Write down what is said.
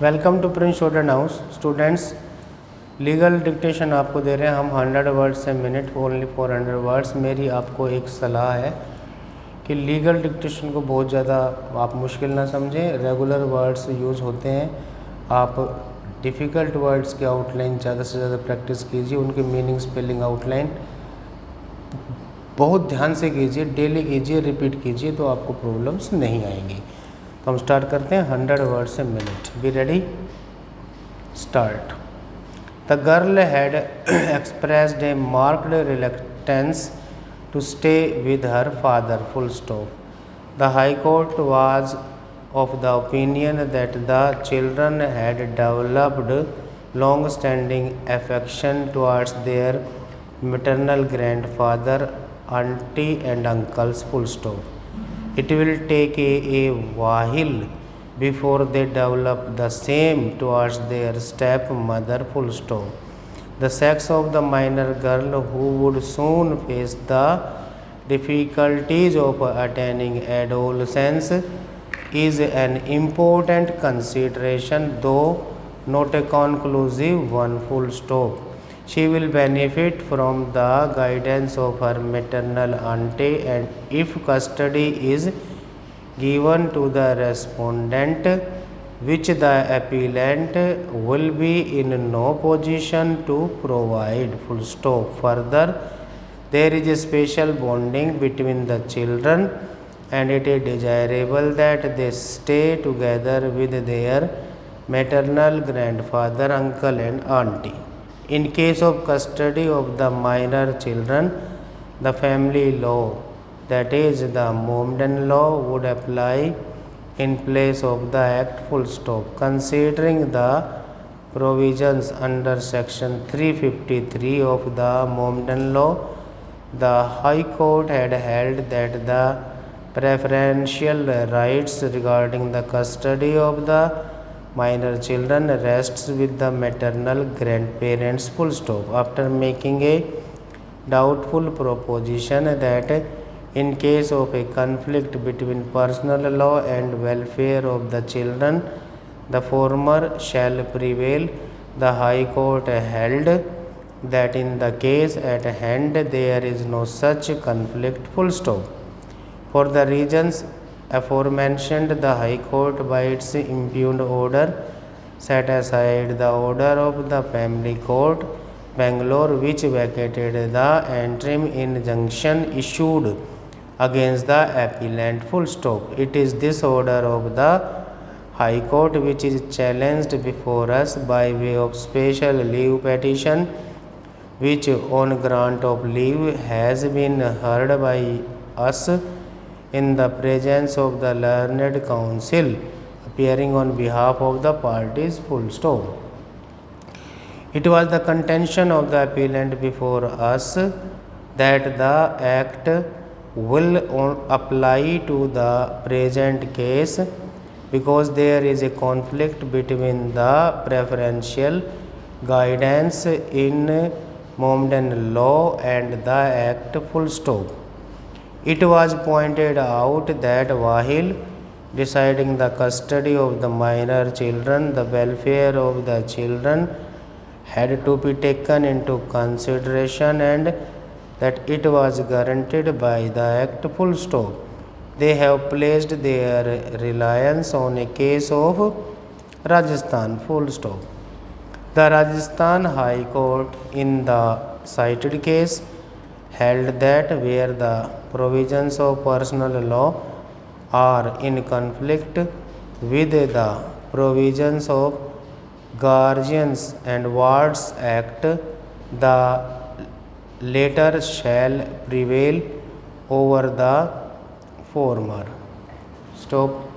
Welcome to prince student house. Students, legal dictation आपको दे रहे हैं हम 100 words a minute, only 400 words. मेरी आपको एक सलाह है कि लीगल डिक्टेशन को बहुत ज़्यादा आप मुश्किल ना समझें। रेगुलर वर्ड्स यूज़ होते हैं। आप डिफ़िकल्ट वर्ड्स की आउटलाइन ज़्यादा से ज़्यादा प्रैक्टिस कीजिए, उनकी मीनिंग, स्पेलिंग, आउटलाइन बहुत ध्यान से कीजिए, डेली कीजिए, रिपीट कीजिए, तो आपको प्रॉब्लम्स नहीं आएंगी। तो हम स्टार्ट करते हैं 100 words a minute. Be ready, start. The girl had expressed a marked reluctance to stay with her father, full stop. The High Court was of the opinion that the children had developed long-standing affection towards their maternal grandfather, auntie and uncles, full stop. It will take a while before they develop the same towards their stepmother, full stop. The sex of the minor girl, who would soon face the difficulties of attaining adolescence, is an important consideration, though not a conclusive one, full stop. She will benefit from the guidance of her maternal auntie, and if custody is given to the respondent, which the appellant will be in no position to provide, full stop. Further, there is a special bonding between the children, and it is desirable that they stay together with their maternal grandfather, uncle and auntie. In case of custody of the minor children, the family law, that is the Mohammedan law, would apply in place of the act, full stop. Considering the provisions under section 353 of the Mohammedan law, the High Court had held that the preferential rights regarding the custody of the minor children rests with the maternal grandparents, full stop. After making a doubtful proposition that in case of a conflict between personal law and welfare of the children, the former shall prevail, the High Court held that in the case at hand there is no such conflict, full stop. For the reasons aforementioned, the High Court by its impugned order set aside the order of the Family Court, Bangalore, which vacated the interim injunction issued against the appellant, full stop. It is this order of the High Court which is challenged before us by way of special leave petition, which on grant of leave has been heard by us in the presence of the learned counsel appearing on behalf of the parties, full stop. It was the contention of the appellant before us that the act will apply to the present case because there is a conflict between the preferential guidance in Mohammedan law and the act, full stop. It was pointed out that while deciding the custody of the minor children, the welfare of the children had to be taken into consideration and that it was guaranteed by the act, full stop. They have placed their reliance on a case of Rajasthan, full stop. The Rajasthan High Court in the cited case held that where the provisions of personal law are in conflict with the provisions of Guardians and Wards Act, the latter shall prevail over the former. Stop.